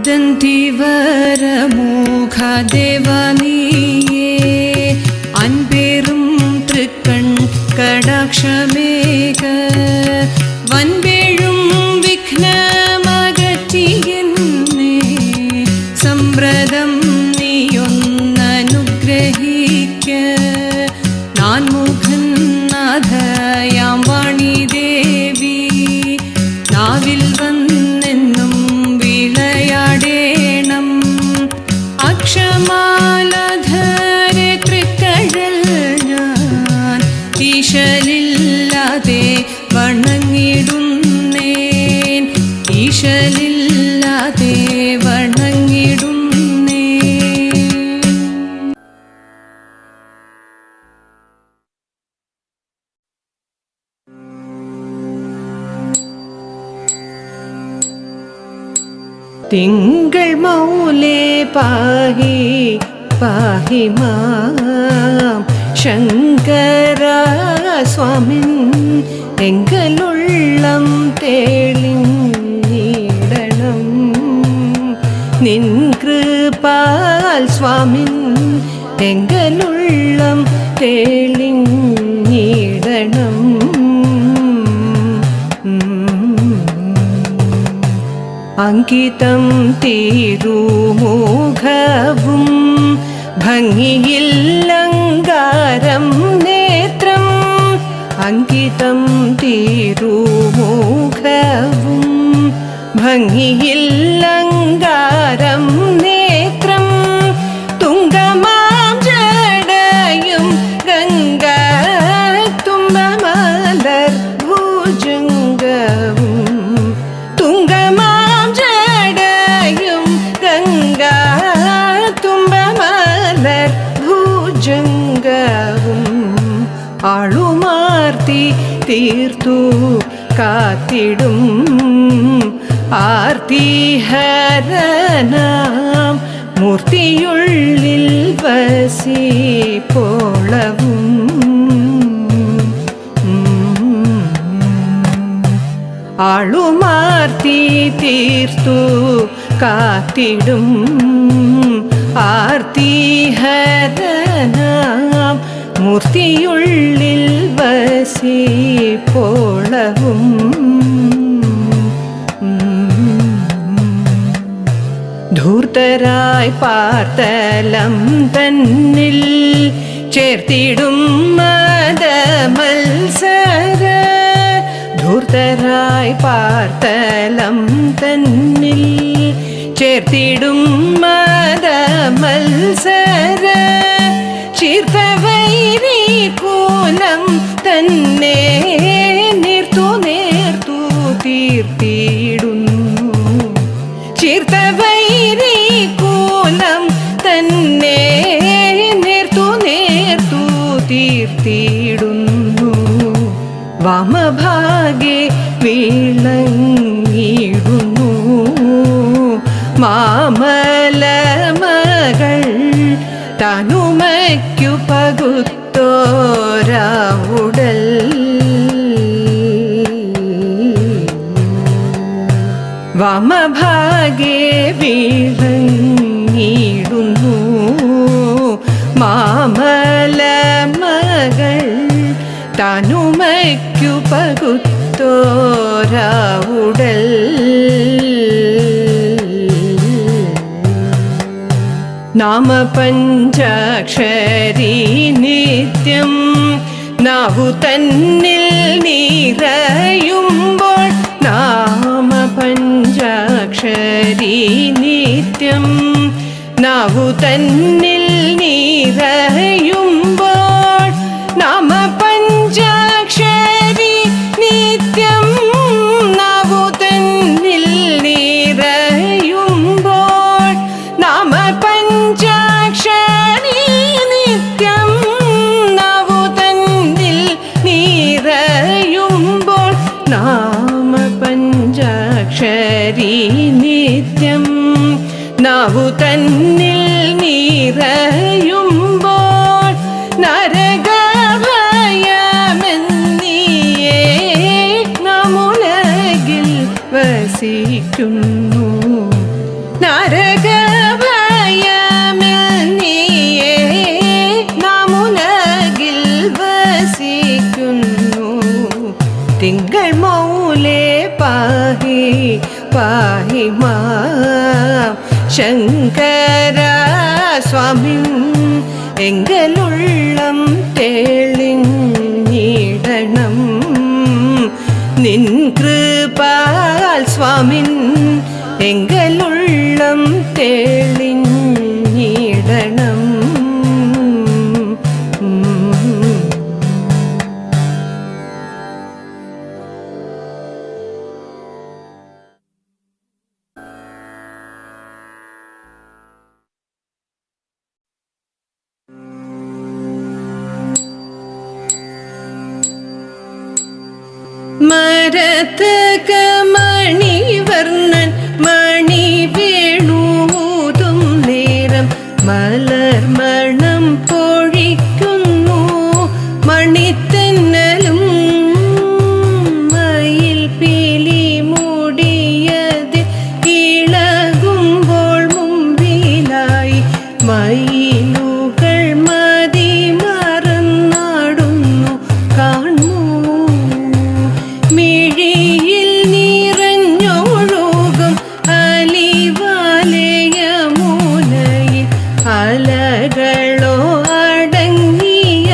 ദന്തിവരമോഘദേവനീയേ അൻപേറും തൃക്കൺ കടാക്ഷമേക വൻപേഴും വിഘ്നമകറ്റിയെന്നെ സമ്പ്രദം നീയൊന്നനുഗ്രഹിക്ക നാൻമുഖൻ നാഥയാം വാണിദേവി നാവിൽ വന്നെന്നും വിളയാടേണം അക്ഷമാലധരെ തൃക്കഴൽ ഞാൻ ഈശലില്ലാതെ വണങ്ങിടുന്നേൻ ഈശലില്ലാതെ വണങ്ങിടുന്നേൻ. തിങ്കൾ മൗലേ പാഹി പാഹി മാം ശങ്കര സ്വാമിൻ എങ്കലുള്ളം തേളിഞ്ഞിടണം നിൻ കൃപാൽ സ്വാമിൻ എങ്കലുള്ളം തേളിഞ്ഞിടണം. അങ്കിതം തിരുമുഖവും ഭംഗിയില്ലങ്കാരം നേത്രം അങ്കിതം തിരുമുഖവും ഭംഗിയില്ലങ്കാരം നേത്രം തുങ്കമാം ജടയും ഗംഗ തുമ്പമലർ ഭുജംഗവും തുങ്കമാം ജടയും ഗംഗ തുമ്പമലർ ഭുജംഗവും ആളുമാർത്തി തീർത്തു കാത്തിടും ആർത്തിഹരനാം മൂർത്തിയുള്ളിൽ വസിപ്പോളവും ആളുമാർത്തി തീർത്തു കാത്തിടും ആർത്തിഹരനാം മൂർത്തിയുള്ളിൽ വസിപ്പോളവും ധൂർത്തരായി പാർത്തലം തന്നിൽ ചേർത്തിടും മദമത്സര ധൂർത്തരായി പാർത്തലം തന്നിൽ ചേർത്തിടും മദമത്സര ചീർത്തവൈരി കൂലം തന്നെ നീർത്തു നേർത്തു തീർത്തിടുന്നു ചീർത്തവൈരി കൂലം തന്നെ നേർത്തു നേർത്തു തീർത്തിടുന്നു വാമഭാഗെ വീളങ്ങിടുന്നു മാമലമകൾ തനുമയ്ക്കു പകുത്തോരാവുടൽ വാമഭാഗെ വീളങ്ങിടുന്നു മാമലമകൾ തനുമയ്ക്കു പകുത്തോരാവുടൽ നാമപഞ്ചാക്ഷരി നിത്യം നാവു തന്നിൽ നിറയുമ്പോൾ നാമപഞ്ചാക്ഷരി നിത്യം നാവു തന്നിൽ നിറയുമ്പോൾ നാമപഞ്ചാക്ഷരി നിത്യം നാവു തന്നിൽ നിറയുമ്പോൾ നാമപഞ്ചാക്ഷരി നിത്യം നാവു തന്നിൽ നിറയുമ്പോൾ നാമപഞ്ചാക്ഷരി നിത്യം നാവു തന്നിൽ നിറയുമ്പോൾ നരകഭയമെന്നീയേ നമുലകിൽ വസിക്കുന്നു നരകഭയമിൽ നീയേ നാം ഉലകിൽ വസിക്കുന്നു. തിങ്കൾ മൗലേ പാഹി പാഹി മാം ശങ്കര സ്വാമി എങ്കലുള്ളം തെളിഞ്ഞിടണം നിൻ കൃപാൽ സ്വാമിൻ എങ്കലുള്ളം തെളിഞ്ഞിടണം. മരതക മണിവർണ്ണൻ മണി വേണൂതും നേരം മലർമണം പൊഴിക്കുന്നു മണിത്തെന്നലും മയിൽ പീലി മൂടിയത് ഇളകുമ്പോൾ മുമ്പിലായി മയിലുകൾ മതി മറന്നാടുന്നു കാണു. മിഴിയിൽ നിറഞ്ഞൊഴുകും അലിവാലയമുനയിൽ അലകളോ അടങ്ങിയ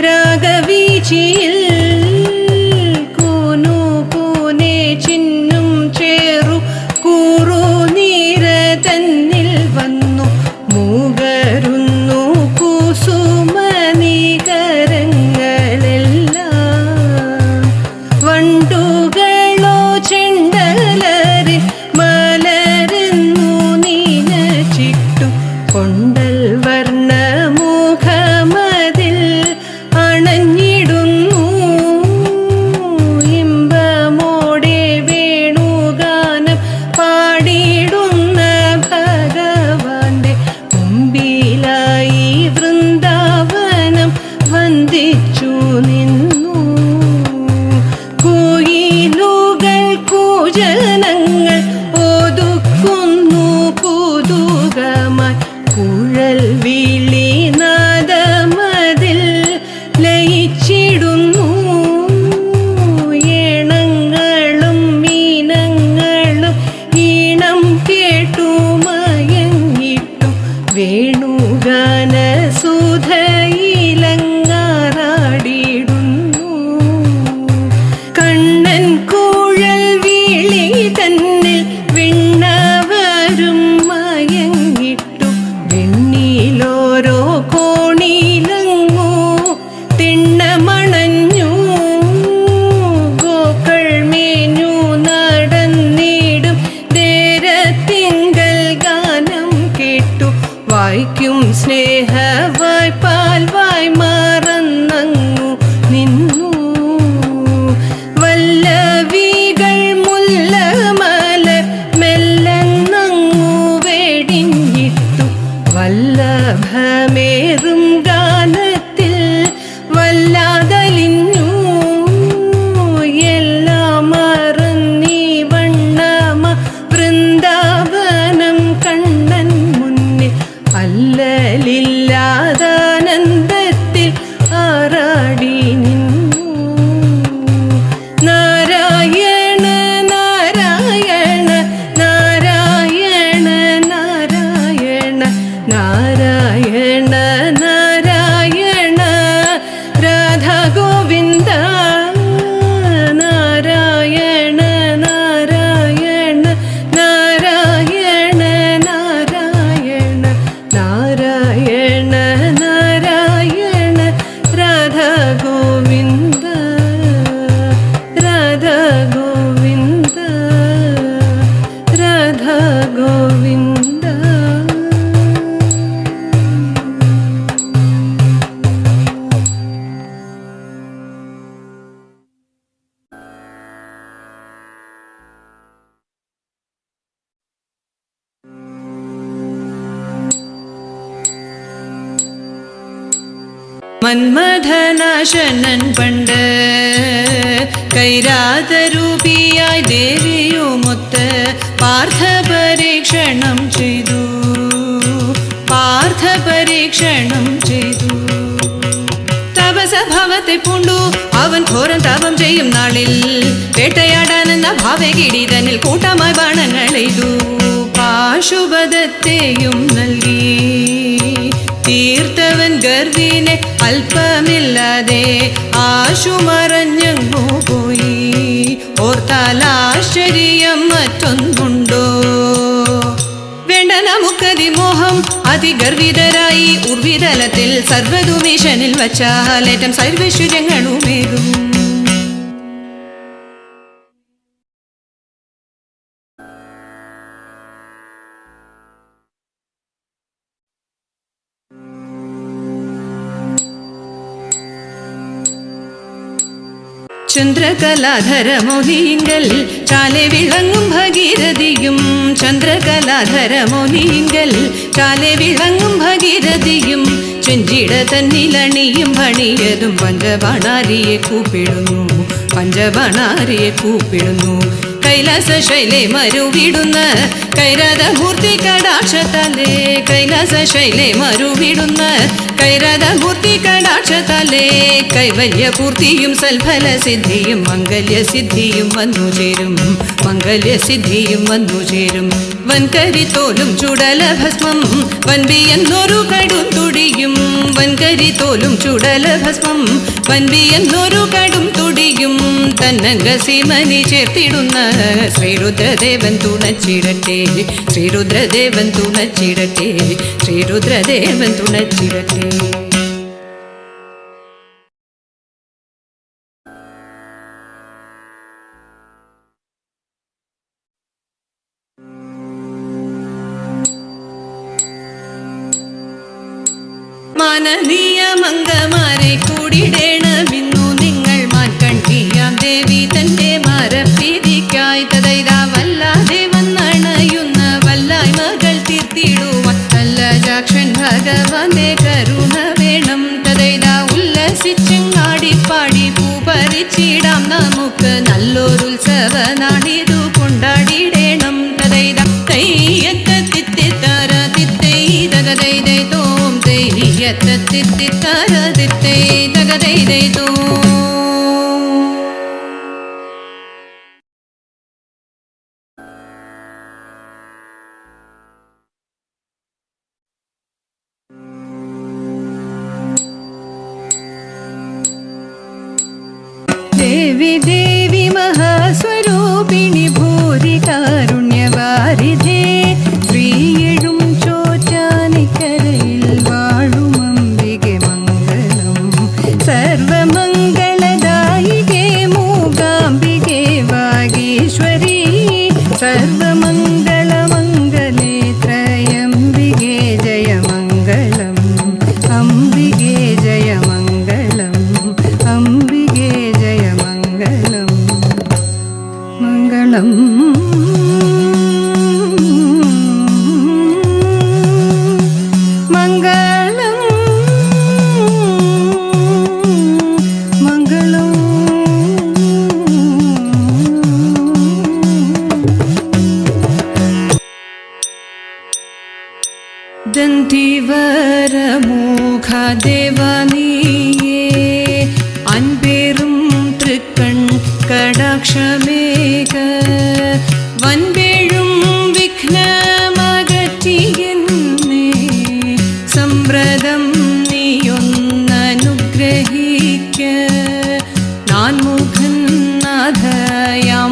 രാഗവീചിയിൽ കൂനു കൂനെ ചിന്നും ചേറു കൂറു നീര തന്നിൽ വന്നു മൂകരുന്നു കുസുമനികരങ്ങളെല്ലാം. വണ്ടുകളോ ചെണ്ടലരിൽ മലരുന്നു നീനച്ചിട്ടു കൊണ്ടൽ വർണ്ണമുഖമതിൽ അണഞ്ഞിടുന്നു ഇമ്പമോടെ വേണുഗാനം പാടിയിടുന്ന ഭഗവാന്റെ മുമ്പിലായി വൃന്ദാവനം വന്ദിച്ചു നിന്നു. കുയിലുകൾ കൂജനങ്ങൾ ഒതുക്കുന്നു കുതുകമായി കുഴൽ വിളി നാദമതിൽ ലയിച്ചിടുന്നു. ഏണങ്ങളും മീനങ്ങളും ഈണം കേട്ടു മയങ്ങിട്ടു വേണുഗാന സുധയിലങ്ങാറാടിയിടുന്നു. കണ്ണൻ കുഴൽ വിളി തന്നിൽ വിണ്ണവരും മയങ്ങിട്ടു വെണ്ണിലോരോ കോണിലങ്ങു തിണ്ണമണഞ്ഞു. ഗോക്കൾ മേഞ്ഞു നടന്നിടും നേരത്തിങ്കൽ ഗാനം കേട്ടു വായിക്കും സ്നേഹവായ് പാൽവായ് മറന്നങ്ങു നിന്നു. വല്ലവികൾ മുല്ലമലർ മെല്ലെന്നങ്ങു വേടിഞ്ഞിട്ടു വല്ലഭമേറും ഗാനത്തിൽ വല്ലാതലിഞ്ഞു. എല്ലാം മറന്നീ വണ്ണമ വൃന്ദാവനം കണ്ണൻ മുന്നിൽ അല്ലലില്ലാതാനന്ദത്തിൽ ആറാടി നിന്നു. നാരായണ നാരായണ നാരായണ നാരായണ നാരായണ നാരായണ രാധാ ഗോവിന്ദ നാരായണ നാരായണ നാരായണ നാരായണ നാരായണ നാരായണ രാധാ ഗോവിന്ദ രാധാ ഗോവിന്ദ രാധാ ഗോവിന്ദ. മന്മഥനാശനൻ പണ്ട് കൈരാതരൂപിയായി ദേവിയുമൊത്ത് പാർത്ഥപരീക്ഷ പരീക്ഷണം ചെയ്തു, പാർത്ഥ പരീക്ഷണം ചെയ്തു. തപസഭാവത്തെ പൂണ്ടു അവൻ ഘോരം തപം ചെയ്യും നാളിൽ, വേട്ടയാടാനെന്ന ഭാവകിടീതനിൽ കൂട്ടമായി ബാണങ്ങൾ എയ്തു. പാശുപതത്തെയും നൽകി തീർത്തവൻ ഗർവിനെ അല്പമില്ലാതെ ആശുമറഞ്ഞങ്ങു പോയി. ഓർത്താൽ ആശ്ചര്യം മറ്റൊന്നുണ്ടോ? വേണ്ട നമുക്കതിമോഹം അതിഗർവിതരായി ഉർവിതലത്തിൽ സർവ്വതുമീശനിൽ വച്ചാലേറ്റം സർവൈശ്വര്യങ്ങളുമേകും. ചന്ദ്രകലാധരമൊലിങ്കൽ ചാലെ വിളങ്ങും ഭഗീരഥിയും, ചന്ദ്രകലാധരമൊലിങ്കൽ ചാലെ വിളങ്ങും ഭഗീരഥിയും, ചെഞ്ചിട തന്നിലണിയും പണിയതും പഞ്ചബാണാരിയെ കൂപ്പിടുന്നു, പഞ്ചബാണാരിയെ കൂപ്പിടുന്നു. കൈലാസ ശൈലേ മരുവിടുന്ന കൈരാതമൂർത്തി കടാക്ഷത്താലേ, കൈലാസ ശൈലേ മരുവിടുന്ന കൈരാതമൂർത്തി കടാക്ഷത്താലേ, കൈവല്യപൂർത്തിയും സൽഫല സിദ്ധിയും മംഗല്യസിദ്ധിയും വന്നു ചേരും, മംഗല്യസിദ്ധിയും വന്നു ചേരും. വൻകരിത്തോലും ചുടലഭസ്മം വൻപിയെന്നൊരു കടും തുടിയും, വൻകരിത്തോലും ചുടലഭസ്മം വൻപിയെന്നൊരു കടും തുടിയും, തന്നംഗസീമനി ചേർത്തിടുന്ന ശ്രീരുദ്രദേവൻ തുണച്ചിടട്ടെ, ശ്രീരുദ്രദേവൻ തുണച്ചിടട്ടെ, ശ്രീരുദ്രദേവൻ തുണച്ചിടട്ടെ. മാനനീയ മംഗമാരെ കൂടിടേണമിന്നു നിങ്ങൾ, മാൻകണ്ഠിയാം ദേവി തന്റെ മരപ്രീതിക്കായി തഥൈതാ വല്ലാതെ വന്നണയുന്ന വല്ലായ് മകൾ തീർത്തിടുവാൻ വല്ലജാക്ഷൻ ഭഗവാന്റെ കരുണ വേണം. തഥൈതാ ഉല്ലസിച്ചങ്ങാടിപ്പാടി പൂപറിച്ചിടാം നമുക്ക്, നല്ലൊരുത്സവ നാടിതു കൊണ്ടാടിടേണം. തഥൈതാ തയ്യത്തിത്താര തിത്തൈ തകതൈതൈ തോം തയ്യത്തിത്താര തിത്തൈ തകതൈതൈ തോം. ദേവി ദേവി മഹാസ്വരൂപിണി ഭൂരി കാരുണ്യവാരിധേ, ശ്രീയെഴും ചോറ്റാനിക്കരയിൽ വാഴും അംബികെ മംഗളം. സർവമംഗളദായികേ മൂകാംബികേ വാഗീശ്വരി, സർവമംഗളമംഗലേ ത്രയംബികേ ജയമംഗളം, അംബികേ ജയമംഗളം, അംബികേ ജയമംഗളം, മംഗളം മംഗളം മംഗളം. ദന്തിവരമോഘ ദേവനീയേ അൻപേറും തൃക്കൺ കടാക്ഷമേക, വൻപേഴും വിഘ്നമകറ്റിയെന്നെ സമ്പ്രദം നീയൊന്നനുഗ്രഹിക്ക. നാൻമുഖൻ നാഥയാം